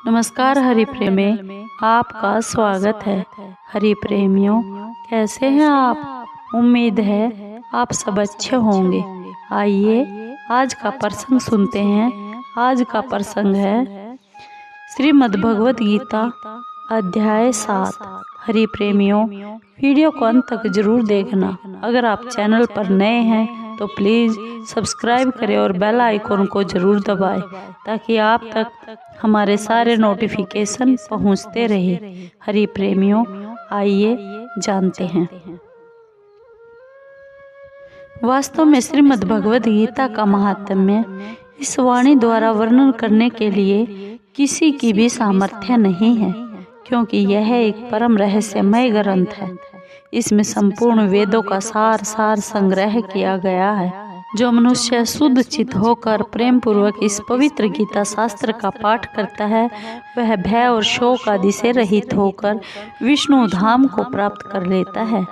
नमस्कार हरि प्रेम में आपका स्वागत है। हरि प्रेमियों, कैसे हैं आप? उम्मीद है आप सब अच्छे होंगे। आइए आज का प्रसंग सुनते हैं। आज का प्रसंग है श्रीमद् भगवत गीता अध्याय 7। हरि प्रेमियों, वीडियो को अंत तक जरूर देखना। अगर आप चैनल पर नए हैं तो प्लीज़ सब्सक्राइब करें और बेल आइकॉन को जरूर दबाएं ताकि आप तक हमारे सारे नोटिफिकेशन पहुंचते रहे। हरि प्रेमियों, आइए जानते हैं। वास्तव में श्रीमद् भगवत गीता का महात्म्य इस वाणी द्वारा वर्णन करने के लिए किसी की भी सामर्थ्य नहीं है, क्योंकि यह एक परम रहस्यमय ग्रंथ है। इसमें संपूर्ण वेदों का सार संग्रह किया गया है। जो मनुष्य शुद्ध चित्त होकर प्रेम पूर्वक इस पवित्र गीता शास्त्र का पाठ करता है, वह भय और शोक आदि से रहित होकर विष्णु धाम को प्राप्त कर लेता है।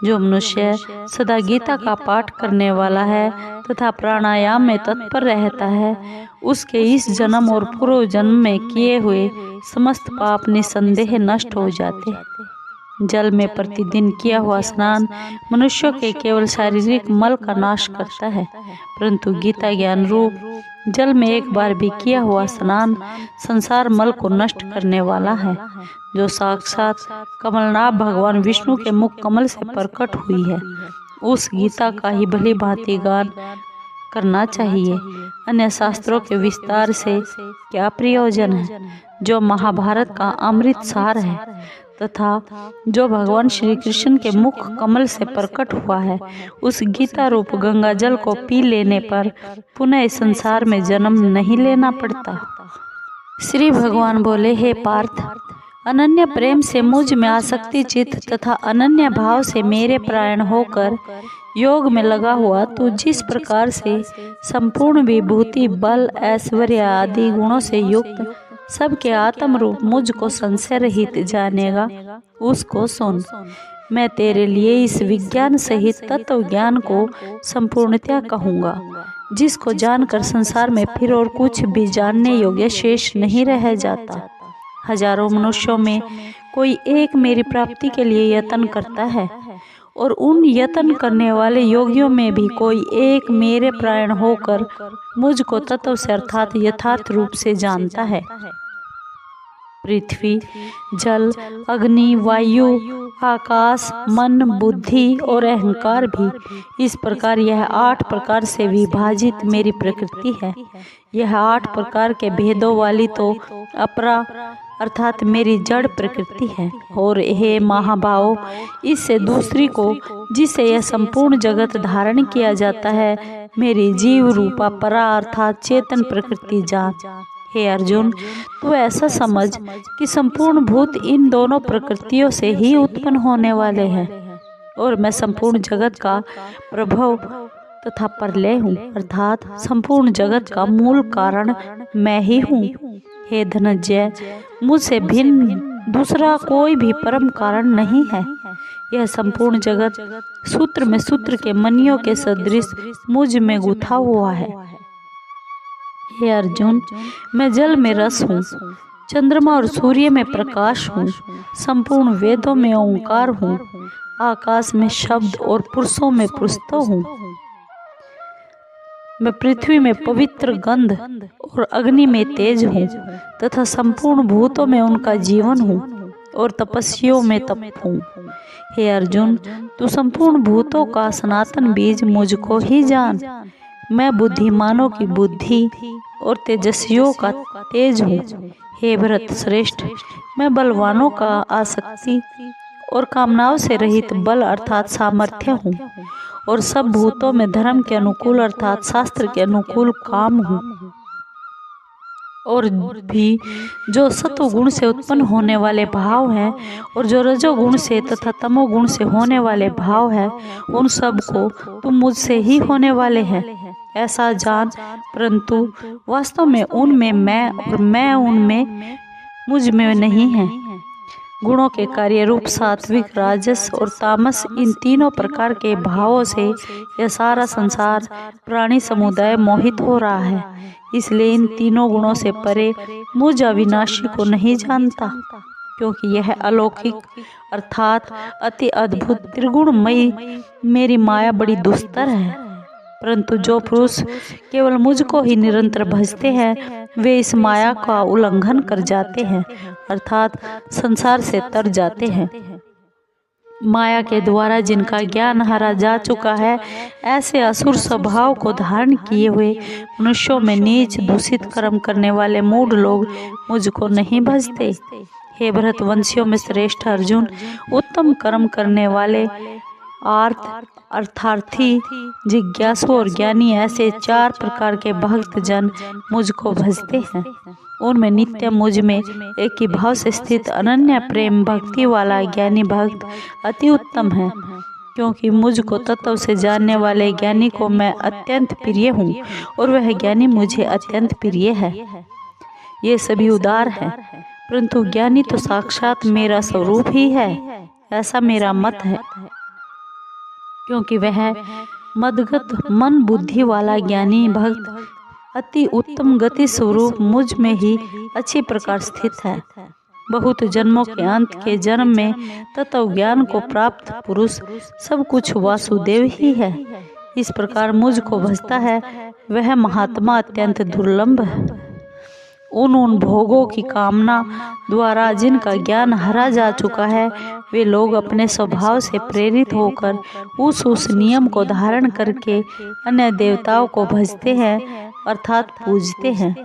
जो मनुष्य सदा गीता का पाठ करने वाला है तथा प्राणायाम में तत्पर रहता है, उसके इस जन्म और पूर्व जन्म में किए हुए समस्त पाप निसंदेह नष्ट हो जाते हैं। जल में प्रतिदिन किया हुआ स्नान मनुष्यों के केवल शारीरिक मल का नाश करता है, परंतु गीता ज्ञान रूप जल में एक बार भी किया हुआ स्नान संसार मल को नष्ट करने वाला है। जो साक्षात कमलनाभ भगवान विष्णु के मुख कमल से प्रकट हुई है, उस गीता का ही भली भांति गान करना चाहिए। अन्य शास्त्रों के विस्तार से क्या प्रयोजन है? जो महाभारत का अमृत सार है तथा जो भगवान श्री कृष्ण के मुख कमल से प्रकट हुआ है, उस गीता रूप गंगा जल को पी लेने पर पुनः इस संसार में जन्म नहीं लेना पड़ता। श्री भगवान बोले, हे पार्थ, अनन्य प्रेम से मुझ में आसक्ति चित्त तथा अनन्य भाव से मेरे प्राण होकर योग में लगा हुआ तू जिस प्रकार से संपूर्ण विभूति बल ऐश्वर्य आदि गुणों से युक्त सबके आत्म रूप मुझ को संशय रहित जानेगा, उसको सुन। मैं तेरे लिए इस विज्ञान सहित तत्व ज्ञान को संपूर्णतया कहूँगा, जिसको जानकर संसार में फिर और कुछ भी जानने योग्य शेष नहीं रह जाता। हजारों मनुष्यों में कोई एक मेरी प्राप्ति के लिए यत्न करता है, और उन यत्न करने वाले योगियों में भी कोई एक मेरे प्राण होकर मुझको तत्व से अर्थात यथार्थ रूप से जानता है। पृथ्वी, जल, अग्नि, वायु, आकाश, मन, बुद्धि और अहंकार भी इस प्रकार यह 8 प्रकार से विभाजित मेरी प्रकृति है। यह 8 प्रकार के भेदों वाली तो अपरा अर्थात मेरी जड़ प्रकृति है। और हे महाभाव, इससे दूसरी को जिसे यह संपूर्ण जगत धारण किया जाता है, मेरी जीव रूपा परा अर्थात चेतन प्रकृति जान। हे अर्जुन, तू ऐसा समझ कि संपूर्ण भूत इन दोनों प्रकृतियों से ही उत्पन्न होने वाले हैं, और मैं संपूर्ण जगत का प्रभव तथा प्रलय हूँ, अर्थात संपूर्ण जगत का मूल कारण मैं ही हूँ। हे धनंजय, मुझसे भिन्न दूसरा कोई भी परम कारण नहीं है। यह संपूर्ण जगत सूत्र में सूत्र के मणियों के सदृश मुझ में गुथा हुआ है। हे अर्जुन, मैं जल में रस हूँ, चंद्रमा और सूर्य में प्रकाश हूँ, संपूर्ण वेदों में ओंकार हूँ, आकाश में शब्द और पुरुषों में पुरुषत्व हूँ। मैं पृथ्वी में पवित्र गंध और अग्नि में तेज हूँ तथा संपूर्ण भूतों में उनका जीवन हूँ और तपस्वियों में तप हूँ। हे अर्जुन, तू संपूर्ण भूतों का सनातन बीज मुझको ही जान। मैं बुद्धिमानों की बुद्धि और तेजस्वियों का तेज हूँ। हे भरत श्रेष्ठ, मैं बलवानों का आसक्ति और कामनाओं से रहित बल अर्थात सामर्थ्य हूँ, और सब भूतों में धर्म के अनुकूल अर्थात शास्त्र के अनुकूल काम हूँ। और भी जो सत्व गुण से उत्पन्न होने वाले भाव हैं और जो रजोगुण से तथा तमोगुण से होने वाले भाव हैं, उन सब को तुम मुझसे ही होने वाले हैं ऐसा जान। परंतु वास्तव में उनमें मैं और मैं उनमें मुझ में नहीं है। गुणों के कार्य रूप सात्विक, राजस और तामस, इन तीनों प्रकार के भावों से यह सारा संसार प्राणी समुदाय मोहित हो रहा है। इसलिए इन तीनों गुणों से परे मुझ अविनाशी को नहीं जानता, क्योंकि यह अलौकिक अर्थात अति अद्भुत त्रिगुणमयी मेरी माया बड़ी दुस्तर है। परंतु जो पुरुष केवल मुझको ही निरंतर भजते हैं वे इस माया का उल्लंघन कर जाते हैं, अर्थात संसार से तर जाते हैं। माया के द्वारा जिनका ज्ञान हरा जा चुका है, ऐसे असुर स्वभाव को धारण किए हुए मनुष्यों में नीच दूषित कर्म करने वाले मूढ़ लोग मुझको नहीं भजते। हे भरतवंशियों में श्रेष्ठ अर्जुन, उत्तम कर्म करने वाले अर्थार्थी, जिज्ञासु और ज्ञानी ऐसे 4 प्रकार के भक्त जन मुझको भजते हैं। उनमें नित्य मुझ में एक ही भाव से स्थित अनन्य प्रेम भक्ति वाला ज्ञानी भक्त अति उत्तम है, क्योंकि मुझको तत्व से जानने वाले ज्ञानी को मैं अत्यंत प्रिय हूँ और वह ज्ञानी मुझे अत्यंत प्रिय है। ये सभी उदार है, परंतु ज्ञानी तो साक्षात मेरा स्वरूप ही है, ऐसा मेरा मत है। क्योंकि वह मदगत मन बुद्धि वाला ज्ञानी भक्त अति उत्तम गति स्वरूप मुझ में ही अच्छी प्रकार स्थित है। बहुत जन्मों के अंत के जन्म में तत्व ज्ञान को प्राप्त पुरुष सब कुछ वासुदेव ही है। इस प्रकार मुझ को भजता है वह महात्मा अत्यंत दुर्लभ है। उन भोगों की कामना द्वारा जिनका ज्ञान हरा जा चुका है, वे लोग अपने स्वभाव से प्रेरित होकर उस नियम को धारण करके अन्य देवताओं को भजते हैं अर्थात पूजते हैं।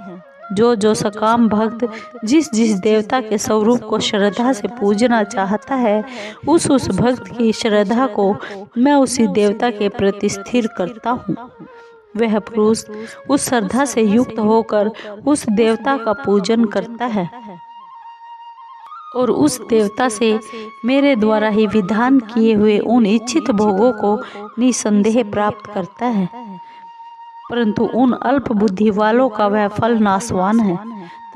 जो सकाम भक्त जिस देवता के स्वरूप को श्रद्धा से पूजना चाहता है, उस भक्त की श्रद्धा को मैं उसी देवता के प्रति स्थिर करता हूँ। वह पुरुष उस श्रद्धा से युक्त होकर उस देवता का पूजन करता है और उस देवता से मेरे द्वारा ही विधान किए हुए उन इच्छित भोगों को निसंदेह प्राप्त करता है। परंतु उन अल्प बुद्धि वालों का वह फल नाशवान है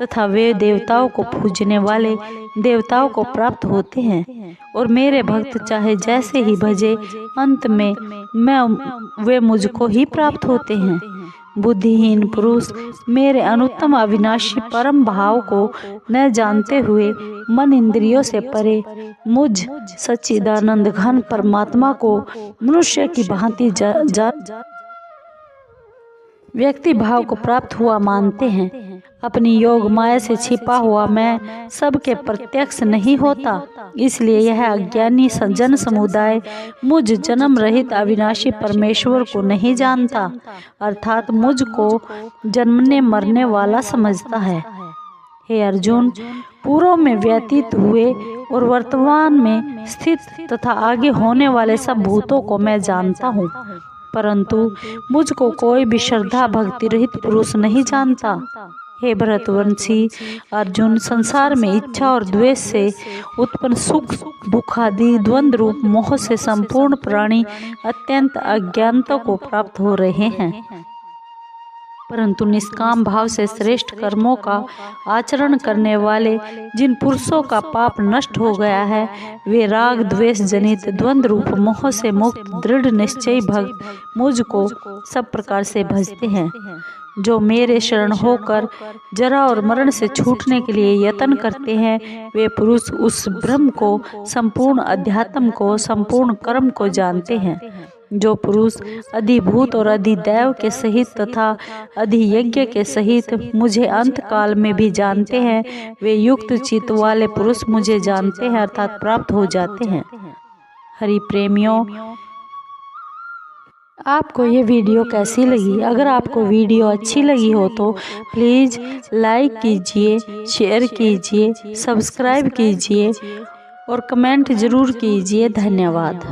तथा वे देवताओं को पूजने वाले देवताओं को प्राप्त होते हैं और मेरे भक्त चाहे जैसे ही भजे, अंत में वे मुझको ही प्राप्त होते हैं। बुद्धिहीन पुरुष मेरे अनुत्तम अविनाशी परम भाव को न जानते हुए मन इंद्रियों से परे मुझ सच्चिदानंद घन परमात्मा को मनुष्य की भांति व्यक्ति भाव को प्राप्त हुआ मानते हैं। अपनी योग माया से छिपा हुआ मैं सबके प्रत्यक्ष नहीं होता, इसलिए यह अज्ञानी जन समुदाय मुझ जन्म रहित अविनाशी परमेश्वर को नहीं जानता, अर्थात मुझको जन्मने मरने वाला समझता है। हे अर्जुन, पूर्व में व्यतीत हुए और वर्तमान में स्थित तथा आगे होने वाले सब भूतों को मैं जानता हूँ, परंतु मुझको कोई भी श्रद्धा भक्ति रहित पुरुष नहीं जानता। हे भरतवंशी अर्जुन, संसार में इच्छा और द्वेष से उत्पन्न सुख दुख आदि द्वंद्व रूप मोह से संपूर्ण प्राणी अत्यंत अज्ञानता को प्राप्त हो रहे हैं, परंतु निष्काम भाव से श्रेष्ठ कर्मों का आचरण करने वाले जिन पुरुषों का पाप नष्ट हो गया है, वे राग द्वेष जनित द्वंद्व रूप मोह से मुक्त दृढ़ निश्चयी भक्त मुझको सब प्रकार से भजते हैं। जो मेरे शरण होकर जरा और मरण से छूटने के लिए यत्न करते हैं, वे पुरुष उस ब्रह्म को, संपूर्ण अध्यात्म को, संपूर्ण कर्म को जानते हैं। जो पुरुष अधिभूत और अधिदैव के सहित तथा अधियज्ञ के सहित मुझे अंत काल में भी जानते हैं, वे युक्त चित्त वाले पुरुष मुझे जानते हैं अर्थात प्राप्त हो जाते हैं। हरि प्रेमियों, आपको ये वीडियो कैसी लगी? अगर आपको वीडियो अच्छी लगी हो तो प्लीज़ लाइक कीजिए, शेयर कीजिए, सब्सक्राइब कीजिए और कमेंट ज़रूर कीजिए। धन्यवाद।